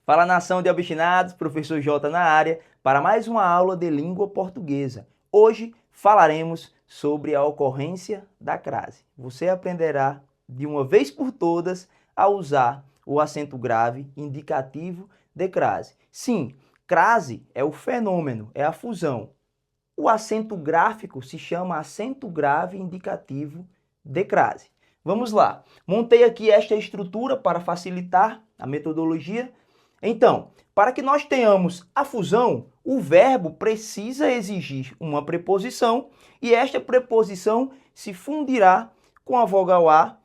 Fala nação de obstinados, professor J na área, para mais uma aula de língua portuguesa. Hoje falaremos sobre a ocorrência da crase. Você aprenderá de uma vez por todas a usar o acento grave indicativo de crase. Sim, crase é o fenômeno, é a fusão. O acento gráfico se chama acento grave indicativo de crase. Vamos lá. Montei aqui esta estrutura para facilitar a metodologia. Então, para que nós tenhamos a fusão, o verbo precisa exigir uma preposição e esta preposição se fundirá com a vogal A,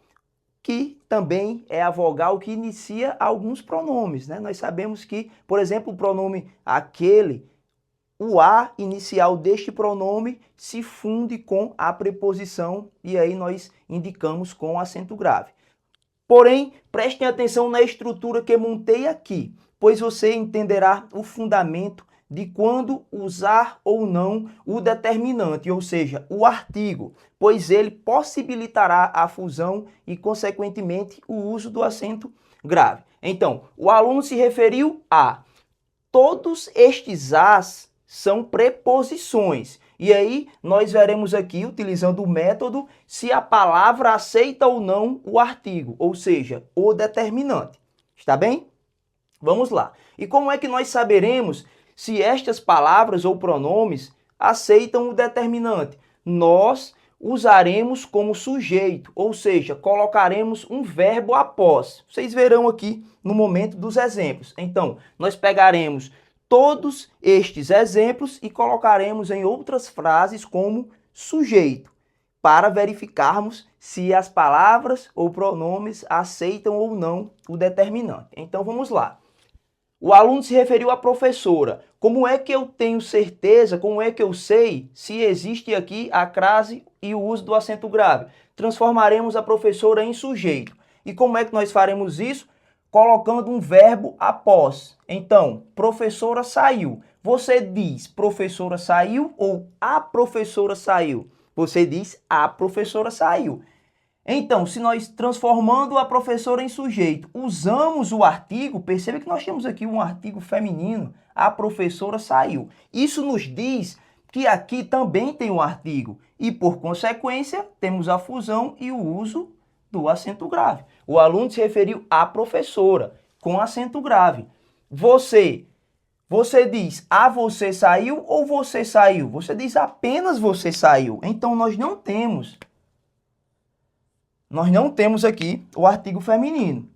que também é a vogal que inicia alguns pronomes, né? Nós sabemos que, por exemplo, o pronome aquele, o A inicial deste pronome se funde com a preposição e aí nós indicamos com acento grave. Porém, prestem atenção na estrutura que montei aqui, pois você entenderá o fundamento de quando usar ou não o determinante, ou seja, o artigo, pois ele possibilitará a fusão e, consequentemente, o uso do acento grave. Então, o aluno se referiu a. Todos estes as são preposições. E aí nós veremos aqui, utilizando o método, se a palavra aceita ou não o artigo, ou seja, o determinante. Está bem? Vamos lá. E como é que nós saberemos se estas palavras ou pronomes aceitam o determinante? Nós usaremos como sujeito, ou seja, colocaremos um verbo após. Vocês verão aqui no momento dos exemplos. Então, nós pegaremos todos estes exemplos e colocaremos em outras frases como sujeito, para verificarmos se as palavras ou pronomes aceitam ou não o determinante. Então vamos lá. O aluno se referiu à professora. Como é que eu tenho certeza, como é que eu sei se existe aqui a crase e o uso do acento grave? Transformaremos a professora em sujeito. E como é que nós faremos isso? Colocando um verbo após. Então, professora saiu. Você diz professora saiu ou a professora saiu? Você diz a professora saiu. Então, se nós transformando a professora em sujeito, usamos o artigo, perceba que nós temos aqui um artigo feminino, a professora saiu. Isso nos diz que aqui também tem um artigo e, por consequência, temos a fusão e o uso do acento grave. O aluno se referiu à professora, com acento grave. Você diz você saiu ou você saiu? Você diz apenas você saiu. Então, nós não temos aqui o artigo feminino.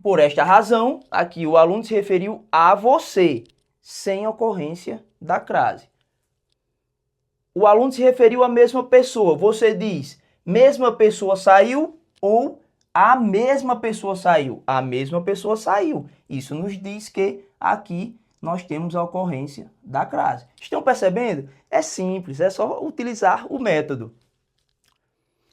Por esta razão, aqui o aluno se referiu a você, sem ocorrência da crase. O aluno se referiu à mesma pessoa. Você diz mesma pessoa saiu ou a mesma pessoa saiu. A mesma pessoa saiu. Isso nos diz que aqui nós temos a ocorrência da crase. Estão percebendo? É simples, é só utilizar o método.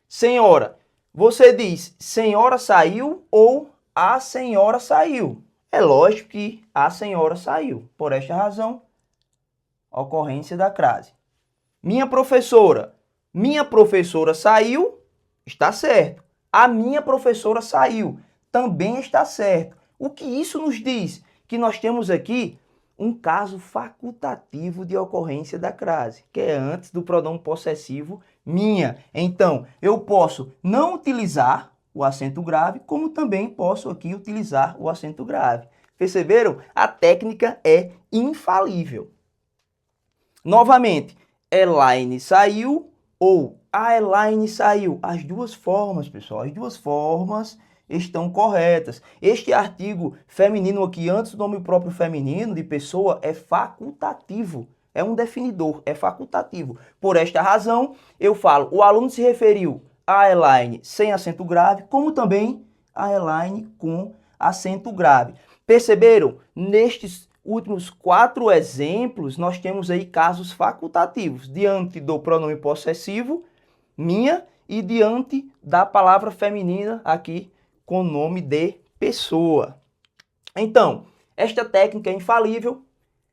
Senhora, você diz senhora saiu ou a senhora saiu. É lógico que a senhora saiu. Por esta razão, ocorrência da crase. Minha professora saiu, está certo. A minha professora saiu, também está certo. O que isso nos diz? Que nós temos aqui um caso facultativo de ocorrência da crase, que é antes do pronome possessivo minha. Então, eu posso não utilizar o acento grave, como também posso aqui utilizar o acento grave. Perceberam? A técnica é infalível. Novamente, Elaine saiu ou a Elaine saiu. As duas formas, pessoal, as duas formas estão corretas. Este artigo feminino aqui, antes do nome próprio feminino de pessoa, é facultativo. É um definidor, é facultativo. Por esta razão, eu falo, o aluno se referiu a Elaine sem acento grave, como também a Elaine com acento grave. Perceberam? Nestes últimos 4 exemplos, nós temos aí casos facultativos, diante do pronome possessivo, minha, e diante da palavra feminina aqui com nome de pessoa. Então, esta técnica é infalível.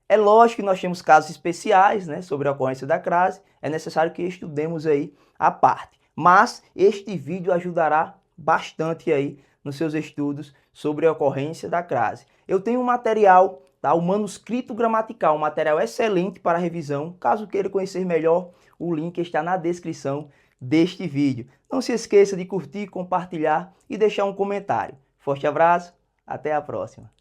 É lógico que nós temos casos especiais, né, sobre a ocorrência da crase. É necessário que estudemos aí a parte. Mas este vídeo ajudará bastante aí nos seus estudos sobre a ocorrência da crase. Eu tenho um material, tá? O manuscrito gramatical, um material excelente para revisão. Caso queira conhecer melhor, o link está na descrição deste vídeo. Não se esqueça de curtir, compartilhar e deixar um comentário. Forte abraço, até a próxima.